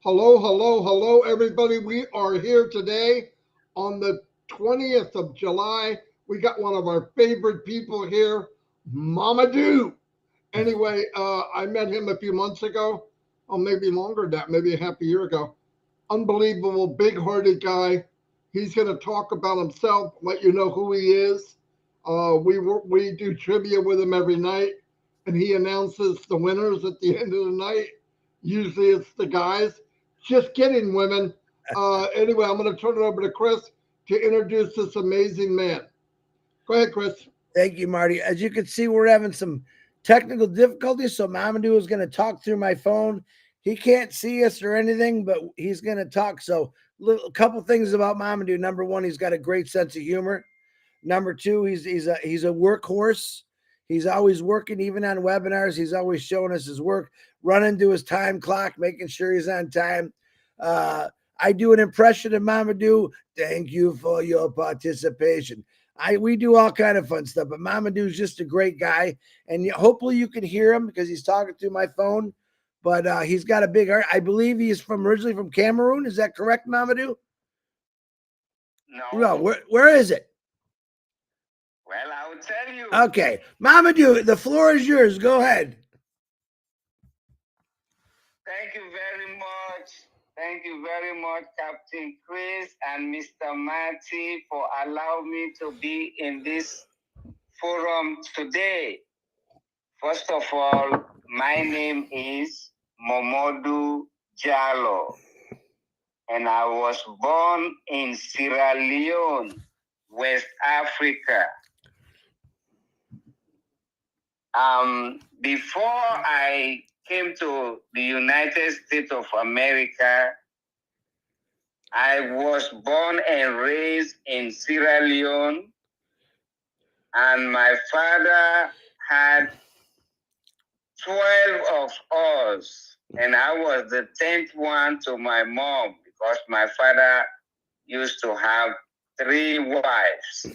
Hello, hello, hello, everybody. We are here today on the 20th of July. We got one of our favorite people here, Momodu. Anyway, I met him a few months ago, or maybe longer than that, maybe a half a year ago. Unbelievable, big-hearted guy. He's going to talk about himself, let you know who he is. We do trivia with him every night, and he announces the winners at the end of the night. Usually it's the guys. Just kidding, women. Anyway, I'm going to turn it over to Chris to introduce this amazing man. Go ahead, Chris. Thank you, Marty. As you can see, we're having some technical difficulties, so Momodu is going to talk through my phone. He can't see us or anything, but he's going to talk. So a couple things about Momodu. Number one, he's got a great sense of humor. Number two, he's a workhorse. He's always working, even on webinars. He's always showing us his work, running to his time clock, making sure he's on time. I do an impression of Momodu. Thank you for your participation. We do all kind of fun stuff, but Momodu is just a great guy, and hopefully you can hear him because he's talking through my phone. But he's got a big heart. I believe he's originally from Cameroon. Is that correct, Momodu? No. Where is it? Well, I will tell you. Okay, Momodu, the floor is yours. Go ahead. Thank you very much. Thank you very much, Captain Chris and Mr. MARTY, for allowing me to be in this forum today. First of all, my name is Momodu Jalloh, and I was born in Sierra Leone, West Africa. Before I came to the United States of America, I was born and raised in Sierra Leone, and my father had 12 of us, and I was the 10th one to my mom because my father used to have 3 wives.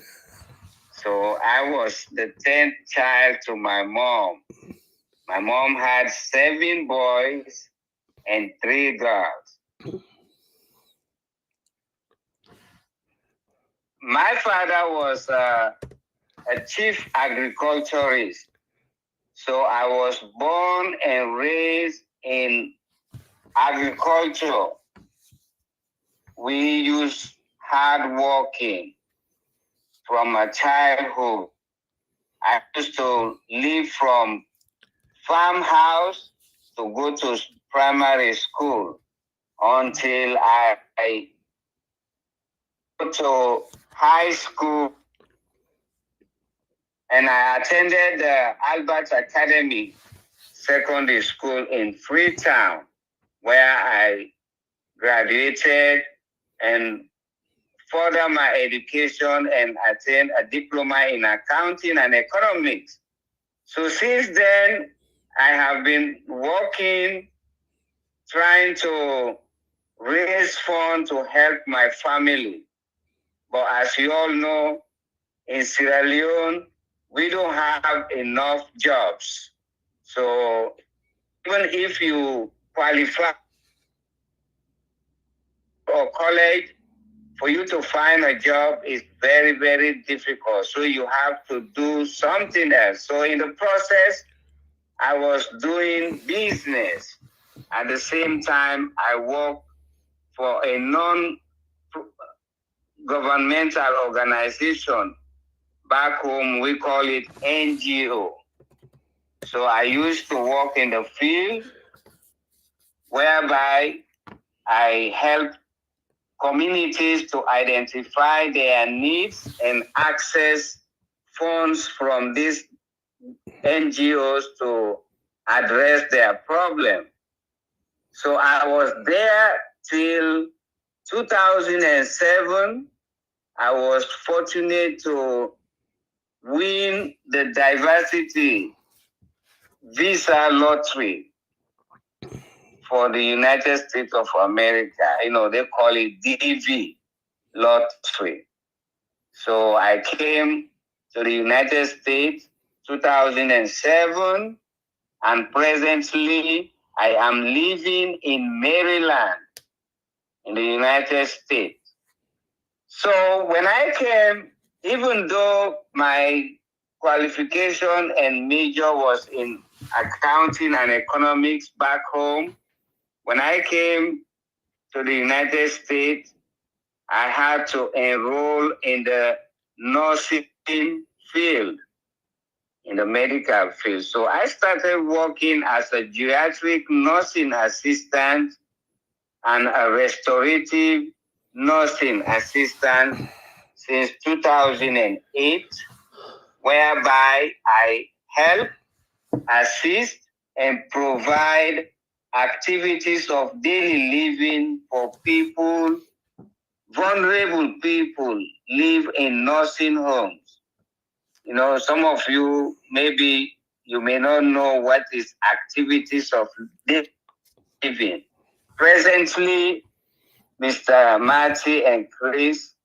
So I was the 10th child to my mom. My mom had 7 boys and 3 girls. My father was a chief agriculturist. So I was born and raised in agriculture. We used hard working from my childhood. I used to live from farmhouse to go to primary school until I go to high school, and I attended the Albert Academy Secondary School in Freetown, where I graduated and further my education and attained a diploma in accounting and economics. So since then, I have been working, trying to raise funds to help my family. But as you all know, in Sierra Leone, we don't have enough jobs. So even if you qualify for college, for you to find a job is very, very difficult. So you have to do something else. So in the process, I was doing business. At the same time, I worked for a non-governmental organization. Back home, we call it NGO. So I used to work in the field, whereby I helped communities to identify their needs and access funds from these NGOs to address their problem. So I was there till 2007. I was fortunate to win the diversity visa lottery for the United States of America. You know, they call it DV lottery. So I came to the United States 2007, and presently I am living in Maryland, in the United States. So when I came, even though my qualification and major was in accounting and economics back home, when I came to the United States, I had to enroll in the nursing field, in the medical field. So I started working as a geriatric nursing assistant and a restorative nursing assistant since 2008, whereby I help, assist, and provide activities of daily living for people, vulnerable people live in nursing homes. You know, some of you, maybe you may not know what is activities of living. Presently, Mr. Marty and Chris,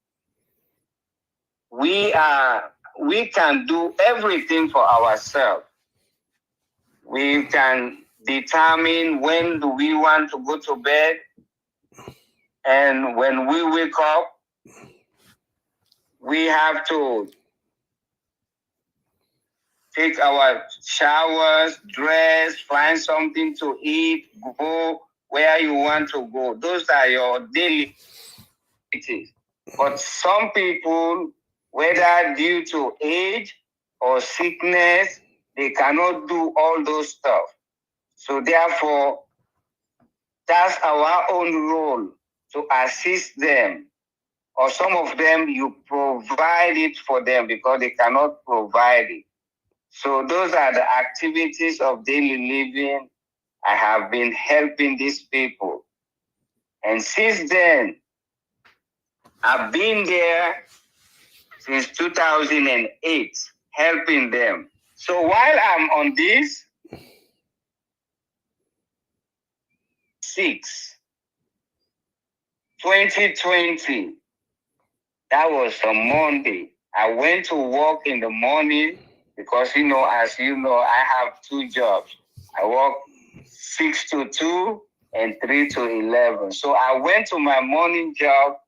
we can do everything for ourselves. We can determine when do we want to go to bed, and when we wake up, we have to take our showers, dress, find something to eat, go where you want to go. Those are your daily activities. But some people, whether due to age or sickness, they cannot do all those stuff. So therefore, that's our own role to assist them. Or some of them, you provide it for them because they cannot provide it. So those are the activities of daily living. I have been helping these people. And since then, I've been there since 2008, helping them. So while I'm on this, 2020, that was a Monday. I went to work in the morning because, as you know, I have two jobs. I work 6 to 2 and 3 to 11. So I went to my morning job.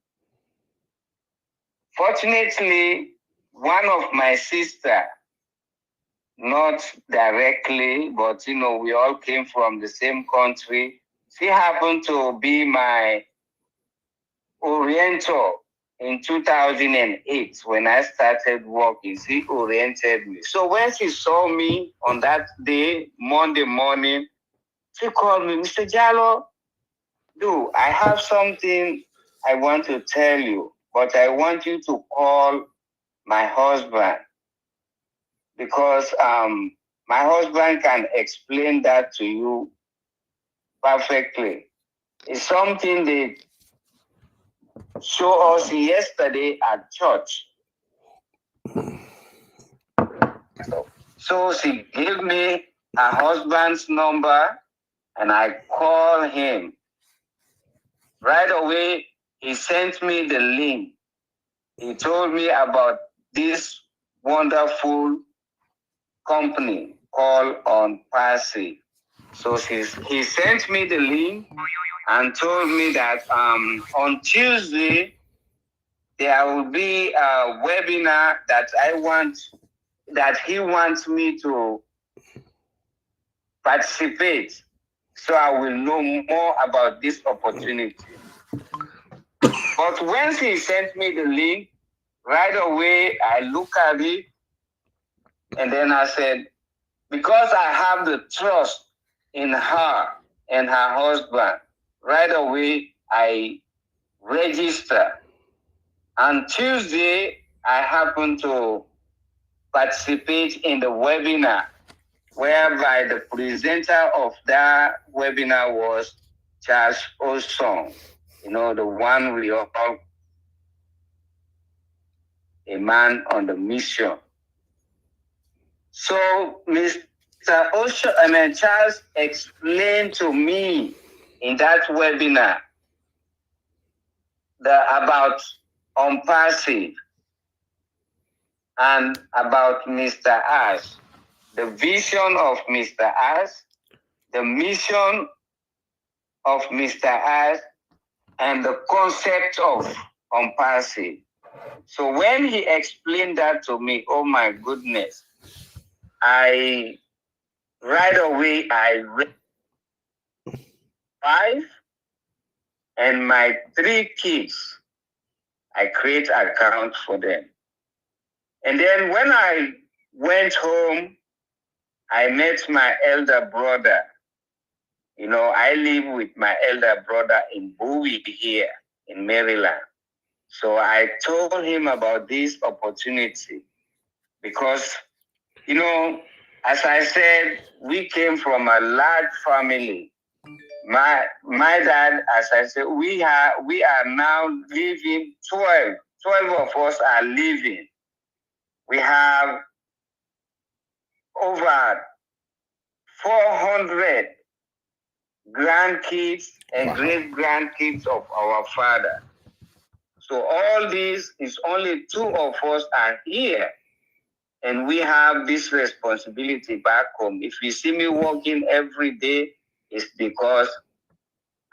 Fortunately, one of my sister, not directly, but we all came from the same country. She happened to be my orientor in 2008 when I started working. She oriented me. So when she saw me on that day, Monday morning, she called me, Mr. Jalloh, I have something I want to tell you, but I want you to call my husband because my husband can explain that to you perfectly. It's something they showed us yesterday at church. So she gave me her husband's number and I called him. Right away, he sent me the link. He told me about this wonderful company called ONPASSIVE. So he sent me the link and told me that on Tuesday, there will be a webinar that he wants me to participate. So I will know more about this opportunity. But when he sent me the link, right away I looked at it and then I said, because I have the trust in her and her husband, right away I registered. On Tuesday, I happened to participate in the webinar, whereby the presenter of that webinar was Charles Osong, the one we all call a man on the mission. So Mr. Charles explained to me in that webinar about ONPASSIVE and about Mr. Ash, the vision of Mr. Ash, the mission of Mr. Ash and the concept of ONPASSIVE. So when he explained that to me, oh my goodness, right away I read 5 and my 3 kids, I create account for them. And then when I went home, I met my elder brother. You know, I live with my elder brother in Bowie here in Maryland. So I told him about this opportunity because, you know, as I said, we came from a large family. My dad, as I said, we are now living 12 of us are living. We have over 400 grandkids and great grandkids of our father. So all this is only 2 of us are here. And we have this responsibility back home. If you see me working every day, it's because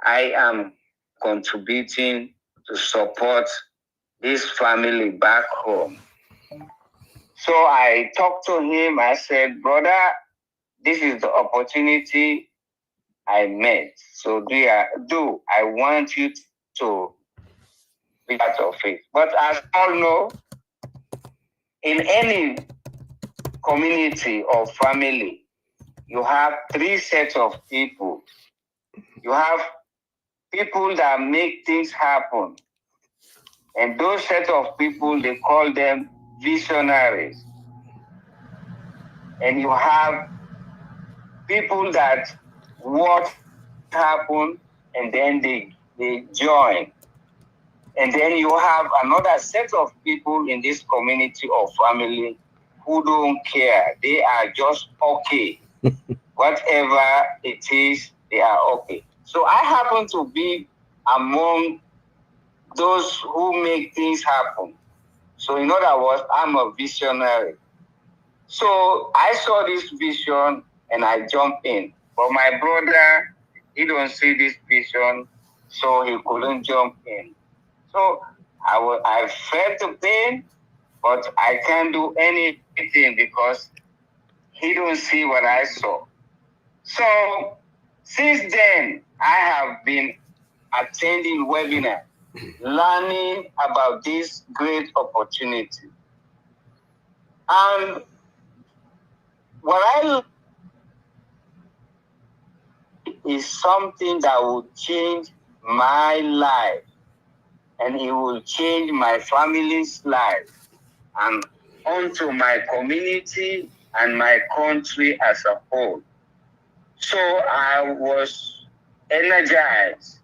I am contributing to support this family back home. So I talked to him. I said, brother, this is the opportunity I met. So I want you to be part of it. But as all know, in any community or family, you have 3 sets of people. You have people that make things happen. And those set of people, they call them visionaries. And you have people that watch happen and then they join. And then you have another set of people in this community or family who don't care. They are just okay. Whatever it is, they are okay. So I happen to be among those who make things happen. So in other words, I'm a visionary. So I saw this vision and I jumped in. But my brother, he don't see this vision, so he couldn't jump in. So I felt the pain, but I can't do anything because he don't see what I saw. So since then, I have been attending webinars, learning about this great opportunity. And what I learned is something that will change my life, and it will change my family's life, and onto my community and my country as a whole. So I was energized.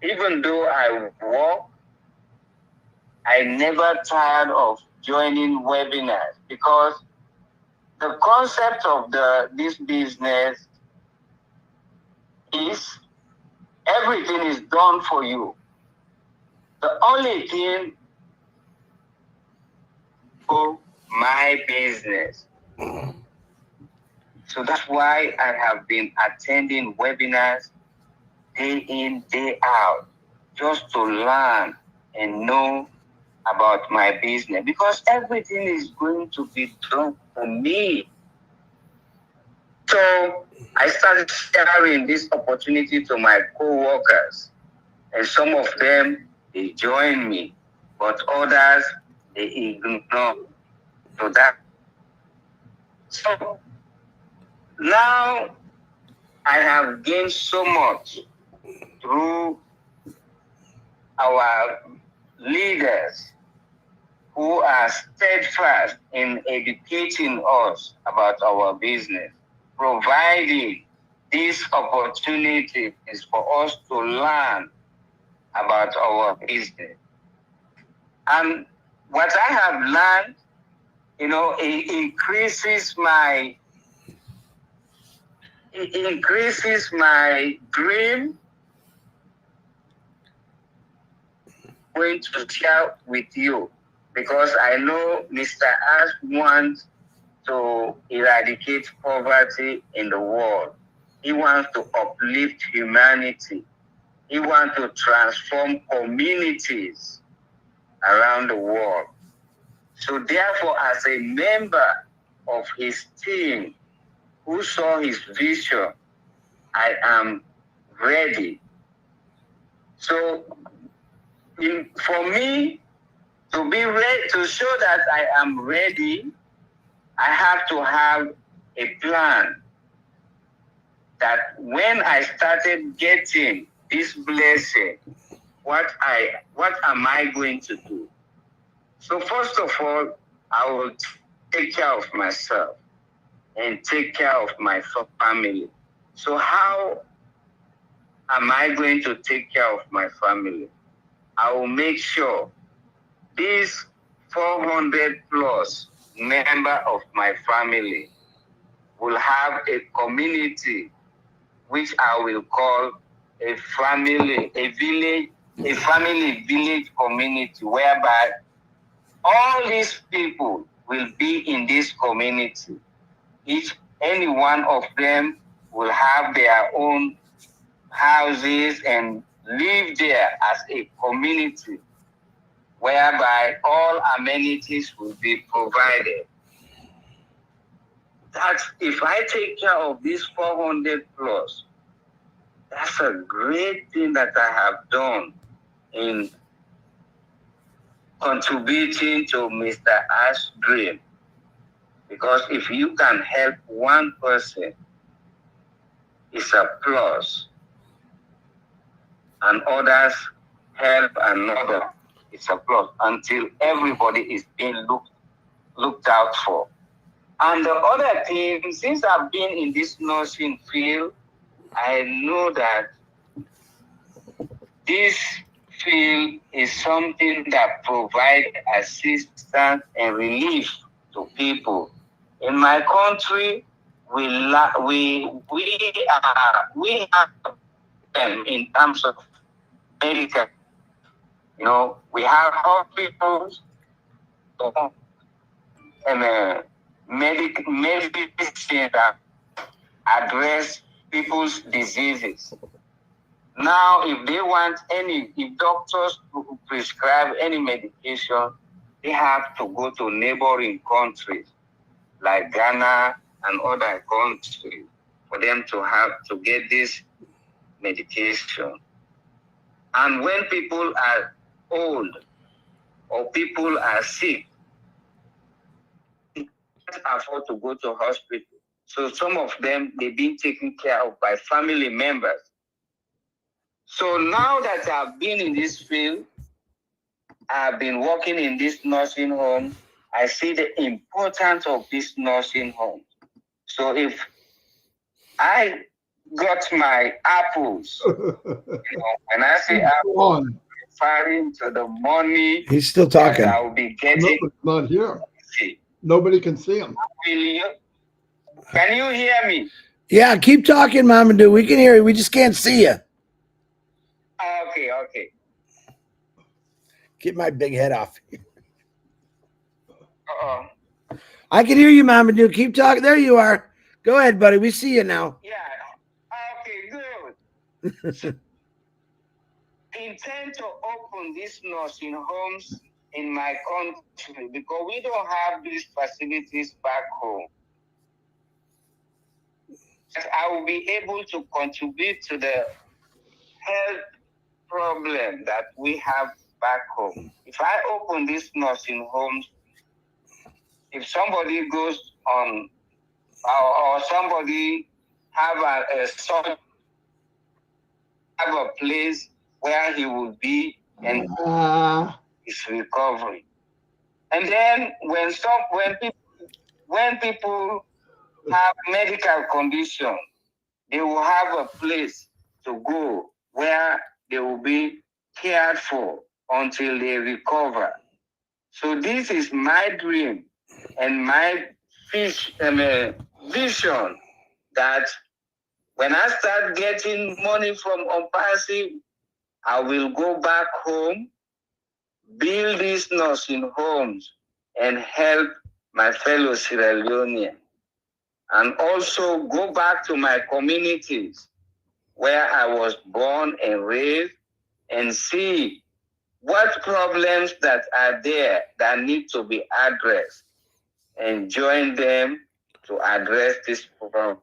Even though I work, I never tired of joining webinars because the concept of this business is everything is done for you. The only thing for my business. So that's why I have been attending webinars day in, day out, just to learn and know about my business, because everything is going to be done for me. So I started sharing this opportunity to my co-workers, and some of them, they joined me, but others, they ignore. So now I have gained so much through our leaders who are steadfast in educating us about our business, providing these opportunities for us to learn about our business. And what I have learned, it increases my dream. Going to share with you, because I know Mr. Ash wants to eradicate poverty in the world. He wants to uplift humanity. He wants to transform communities around the world. So therefore, as a member of his team who saw his vision, I am ready. So for me to be ready, to show that I am ready, I have to have a plan that when I started getting this blessing, what am I going to do? So first of all, I will take care of myself and take care of my family. So how am I going to take care of my family? I will make sure these 400 plus member of my family will have a community which I will call a family village community, whereby all these people will be in this community. Any one of them will have their own houses and live there as a community, whereby all amenities will be provided. That's if I take care of these 400 plus, that's a great thing that I have done in contributing to Mr. Ash's dream. Because if you can help one person, it's a plus. And others help another, it's a plus. Until everybody is being looked out for. And the other thing, since I've been in this nursing field, I know that this field is something that provides assistance and relief to people. In my country, we have them in terms of medical. You know, we have hospitals and medicine that address people's diseases. Now, if doctors prescribe any medication, they have to go to neighboring countries like Ghana and other countries for them to get this medication. And when people are old or people are sick, they can't afford to go to hospital. So some of them, they've been taken care of by family members. So now that I've been in this field, I've been working in this nursing home, I see the importance of this nursing home. So if I got my apples, when I say apples, referring to the money he's still talking. that I'll be getting. Nobody's not here. Nobody can see him. Can you hear me? Yeah, keep talking, Momodu. We can hear you. We just can't see you. Okay. Get my big head off. I can hear you, Momodu. Keep talking. There you are. Go ahead, buddy. We see you now. Yeah. Okay, good. Intend to open these nursing homes in my country because we don't have these facilities back home. I will be able to contribute to the health problem that we have back home. If I open these nursing homes, if somebody goes on or somebody have a place where he will be and his recovery. And then when people have medical condition, they will have a place to go where they will be cared for until they recover. So this is my dream and my vision that when I start getting money from ONPASSIVE, I will go back home, build these nursing homes, and help my fellow Sierra Leoneans. and also go back to my communities where I was born and raised and see what problems that are there that need to be addressed and join them to address this problem.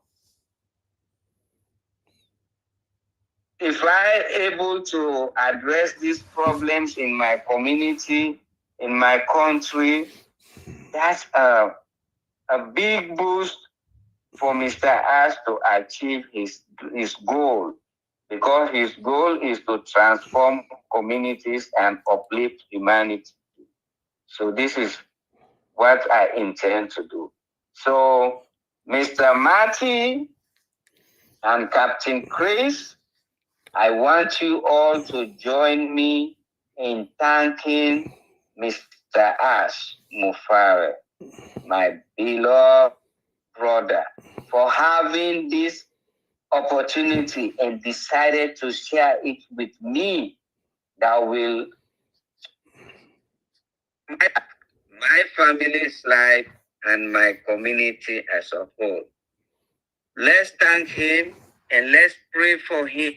If I able to address these problems in my community, in my country, that's a big boost for Mr. Ash to achieve his goal, because his goal is to transform communities and uplift humanity. So this is what I intend to do. So Mr. Marty and Captain Chris, I want you all to join me in thanking Mr. Ash Mufare, my beloved brother, for having this opportunity and decided to share it with me that will my family's life and my community as a whole. Let's thank him and let's pray for him.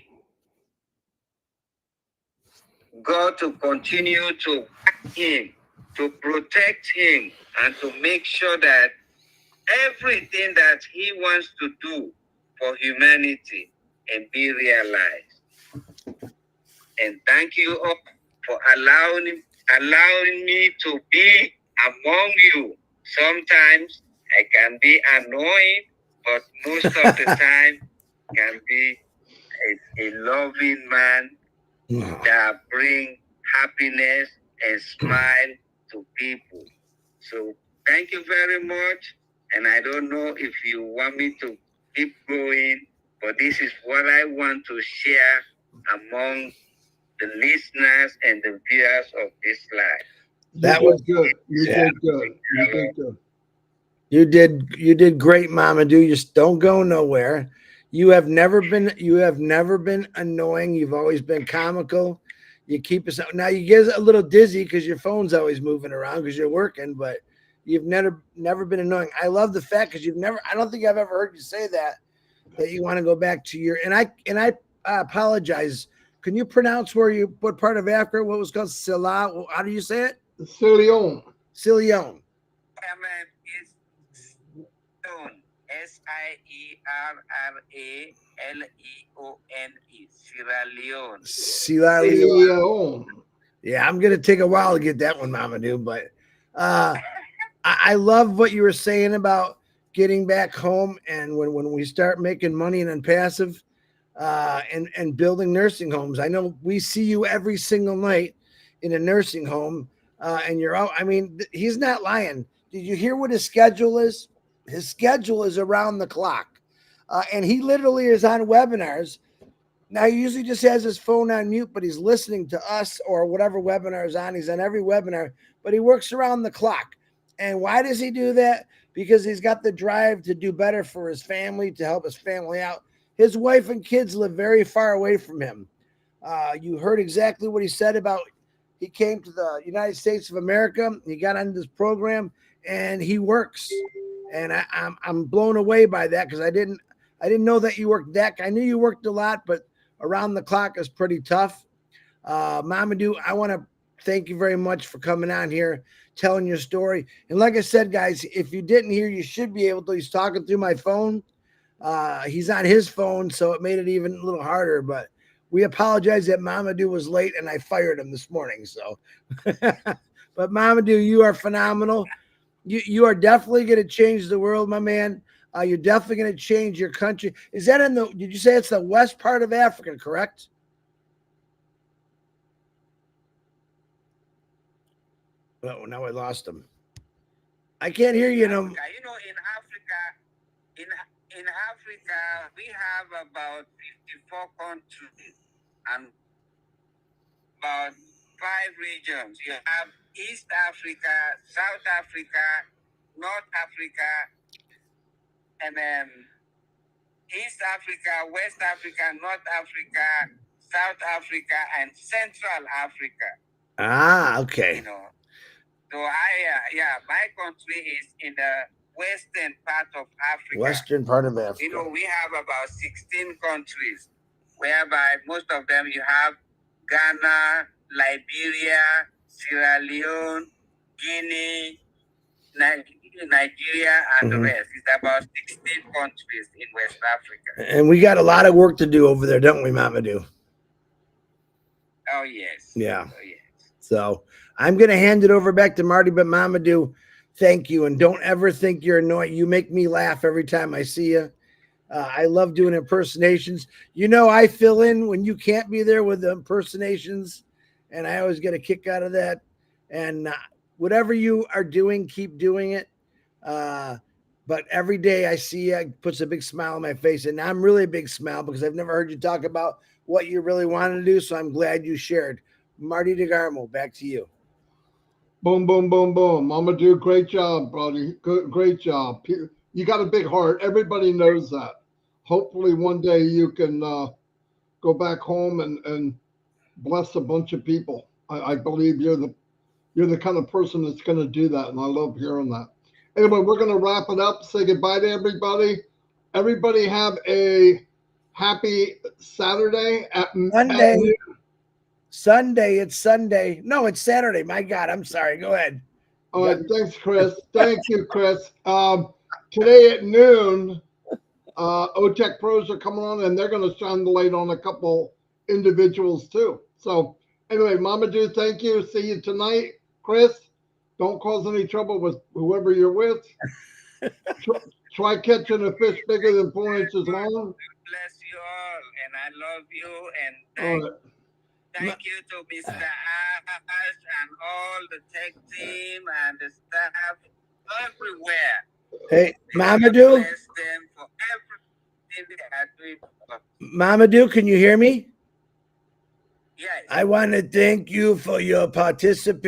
God to continue to guide him, to protect him, and to make sure that everything that he wants to do for humanity and be realized. And thank you all for allowing me to be among you. Sometimes I can be annoying, but most of the time can be a loving man that bring happiness and smile to people. So thank you very much. And I don't know if you want me to keep going, but this is what I want to share among the listeners and the viewers of this live. That was good. You did good. You did good. You did great, Momodu. You just don't go nowhere. You have never been annoying. You've always been comical. You keep us now. You get a little dizzy because your phone's always moving around because you're working, but you've never been annoying. I love the fact because I don't think I've ever heard you say that you want to go back to your I apologize. Can you pronounce what part of Africa? What was called Silla? How do you say it? Silion. Silion. It's Stone. SIERRALEONE. Sierra Leone. Sierra Leone. Yeah, I'm gonna take a while to get that one, Momodu, but I love what you were saying about getting back home and when we start making money in passive and building nursing homes. I know we see you every single night in a nursing home, and you're out. I mean, he's not lying. Did you hear what his schedule is? His schedule is around the clock, and he literally is on webinars. Now, he usually just has his phone on mute, but he's listening to us or whatever webinar is on. He's on every webinar, but he works around the clock. And why does he do that? Because he's got the drive to do better for his family, to help his family out. His wife and kids live very far away from him. You heard exactly what he said about he came to the United States of America. He got on this program and he works. And I'm blown away by that because I didn't know that you worked that. I knew you worked a lot, but around the clock is pretty tough. Momodu, I want to thank you very much for coming on here, telling your story. And like I said, guys, if you didn't hear, you should be able to. He's talking through my phone. He's on his phone, so it made it even a little harder. But we apologize that Momodu was late and I fired him this morning. So, but Momodu, you are phenomenal. You are definitely going to change the world, my man. You're definitely going to change your country. Is that did you say it's the west part of Africa, correct? Oh, now I lost him. I can't hear you. In Africa, in Africa, we have about 54 countries and about 5 regions. You have East Africa, South Africa, North Africa, and then East Africa, West Africa, North Africa, South Africa, and Central Africa. Ah, okay. So my country is in the western part of Africa. Western part of Africa. You know, we have about 16 countries, whereby most of them you have Ghana, Liberia, Sierra Leone, Guinea, Nigeria, and the rest. It's about 16 countries in West Africa. And we got a lot of work to do over there, don't we, Momodu? Oh, yes. Yeah. Oh, yes. So I'm going to hand it over back to Marty, but Momodu, thank you. And don't ever think you're annoying. You make me laugh every time I see you. I love doing impersonations. You know, I fill in when you can't be there with the impersonations, and I always get a kick out of that. And whatever you are doing, keep doing it. But every day I see you, it puts a big smile on my face. And I'm really a big smile because I've never heard you talk about what you really wanted to do. So I'm glad you shared. Marty DeGarmo, back to you. Boom, boom, boom, boom. Momodu, great job, buddy. Good, great job. You got a big heart. Everybody knows that. Hopefully one day you can go back home and bless a bunch of people. I believe you're the kind of person that's going to do that, and I love hearing that. Anyway, we're going to wrap it up. Say goodbye to everybody. Everybody have a happy Saturday at Monday. Sunday. It's Sunday. No, it's Saturday. My God, I'm sorry. Go ahead. All right. Thanks, Chris. Thank you, Chris. Today at noon, OTech Pros are coming on, and they're going to shine the light on a couple individuals too. So anyway, Momodu, thank you. See you tonight. Chris, don't cause any trouble with whoever you're with. Try catching a fish bigger than 4 inches long. Bless you all, and I love you, and thank you to Mr. Ash and all the tech team and the staff everywhere. Hey, Momodu. Bless them for everything they are doing. Momodu, can you hear me? Yes. I want to thank you for your participation.